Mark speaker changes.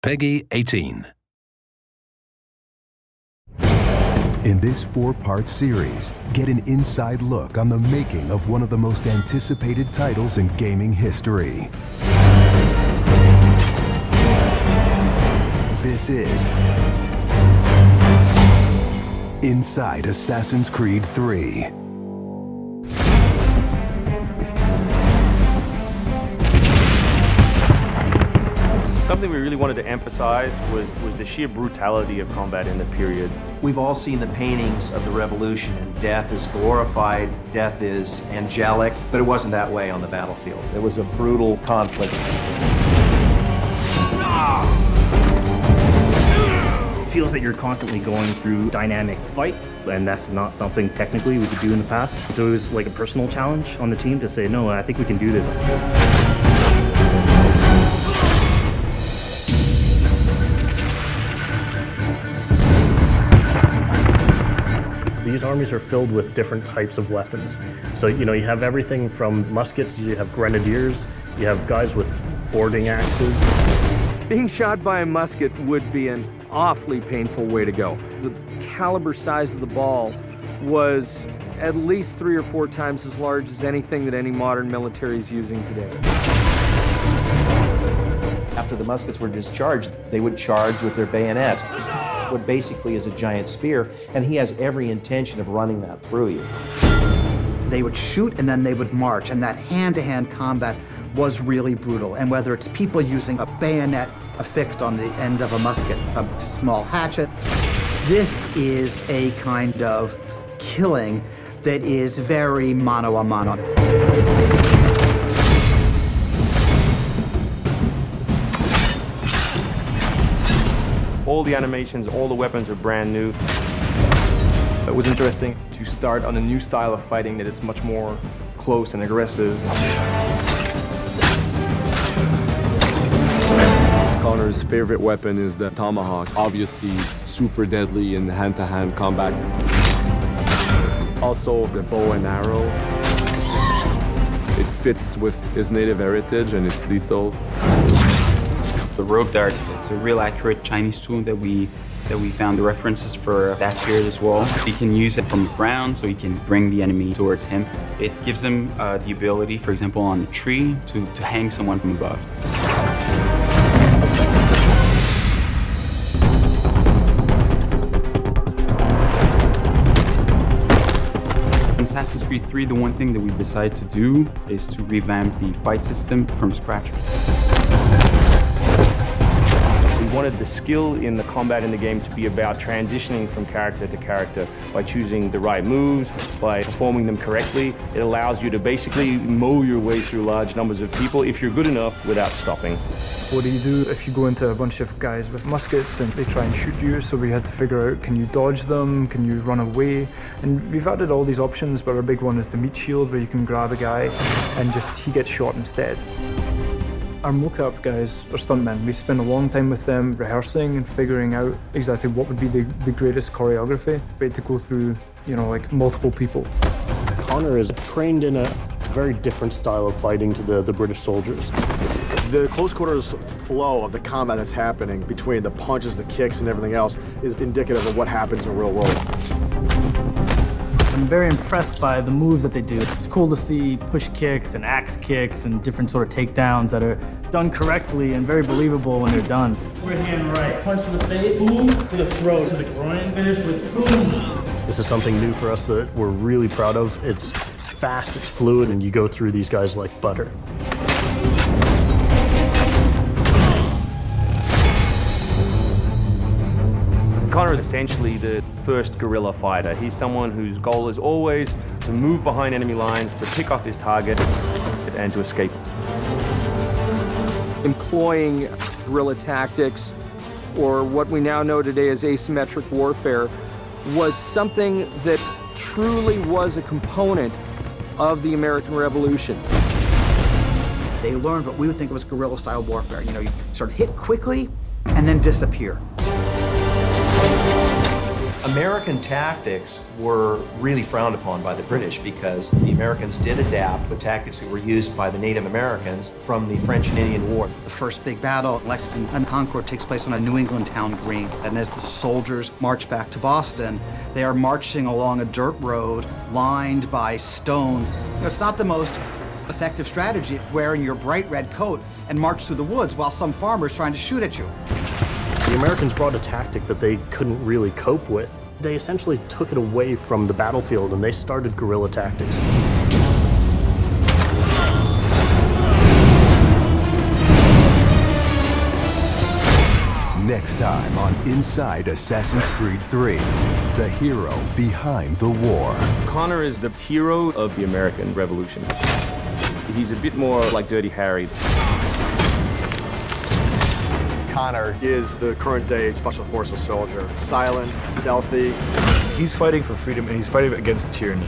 Speaker 1: Peggy 18.
Speaker 2: In this 4-part series, get an inside look on the making of one of the most anticipated titles in gaming history. This is Inside Assassin's Creed 3.
Speaker 3: Something we really wanted to emphasize was the sheer brutality of combat in the period.
Speaker 4: We've all seen the paintings of the Revolution, and death is glorified, death is angelic, but it wasn't that way on the battlefield. It was a brutal conflict.
Speaker 5: It feels that you're constantly going through dynamic fights, and that's not something technically we could do in the past. So it was like a personal challenge on the team to say, no, I think we can do this. These armies are filled with different types of weapons. So, you have everything from muskets, you have grenadiers, you have guys with boarding axes.
Speaker 6: Being shot by a musket would be an awfully painful way to go. The caliber size of the ball was at least 3 or 4 times as large as anything that any modern military is using today.
Speaker 4: After the muskets were discharged, they would charge with their bayonets. What basically is a giant spear, and he has every intention of running that through you.
Speaker 7: They would shoot and then they would march, and that hand-to-hand combat was really brutal. And whether it's people using a bayonet affixed on the end of a musket, a small hatchet, this is a kind of killing that is very mano a mano.
Speaker 3: All the animations, all the weapons are brand new.
Speaker 8: It was interesting to start on a new style of fighting that is much more close and aggressive.
Speaker 9: Connor's favorite weapon is the tomahawk, obviously super deadly in hand-to-hand combat. Also the bow and arrow. It fits with his native heritage and it's lethal.
Speaker 10: The rope dart, it's a real accurate Chinese tool that we found the references for that period as well. He can use it from the ground, so he can bring the enemy towards him. It gives him the ability, for example, on a tree, to hang someone from above. In Assassin's Creed 3, the one thing that we decided to do is to revamp the fight system from scratch.
Speaker 3: We wanted the skill in the combat in the game to be about transitioning from character to character by choosing the right moves, by performing them correctly. It allows you to basically mow your way through large numbers of people if you're good enough without stopping.
Speaker 11: What do you do if you go into a bunch of guys with muskets and they try and shoot you? So we had to figure out, can you dodge them? Can you run away? And we've added all these options, but our big one is the meat shield, where you can grab a guy and he gets shot instead. Our mocap guys are stuntmen. We spend a long time with them rehearsing and figuring out exactly what would be the greatest choreography. We had to go through, like multiple people.
Speaker 5: Connor is trained in a very different style of fighting to the British soldiers.
Speaker 12: The close quarters flow of the combat that's happening between the punches, the kicks, and everything else is indicative of what happens in the real world.
Speaker 13: I'm very impressed by the moves that they do. It's cool to see push kicks and axe kicks and different sort of takedowns that are done correctly and very believable when they're done.
Speaker 14: Right hand right, punch to the face, boom, to the throat, to the groin, finish with boom.
Speaker 5: This is something new for us that we're really proud of. It's fast, it's fluid, and you go through these guys like butter.
Speaker 3: Connor is essentially the first guerrilla fighter. He's someone whose goal is always to move behind enemy lines, to pick off his target, and to escape.
Speaker 6: Employing guerrilla tactics, or what we now know today as asymmetric warfare, was something that truly was a component of the American Revolution.
Speaker 7: They learned what we would think of as guerrilla-style warfare. You sort of hit quickly and then disappear.
Speaker 4: American tactics were really frowned upon by the British because the Americans did adapt the tactics that were used by the Native Americans from the French and Indian War.
Speaker 7: The first big battle at Lexington and Concord takes place on a New England town green. And as the soldiers march back to Boston, they are marching along a dirt road lined by stone. You know, it's not the most effective strategy wearing your bright red coat and march through the woods while some farmer's trying to shoot at you.
Speaker 5: The Americans brought a tactic that they couldn't really cope with. They essentially took it away from the battlefield and they started guerrilla tactics.
Speaker 2: Next time on Inside Assassin's Creed 3, the hero behind the war.
Speaker 3: Connor is the hero of the American Revolution. He's a bit more like Dirty Harry.
Speaker 12: Connor is the current-day Special Forces soldier. Silent, stealthy.
Speaker 11: He's fighting for freedom and he's fighting against tyranny.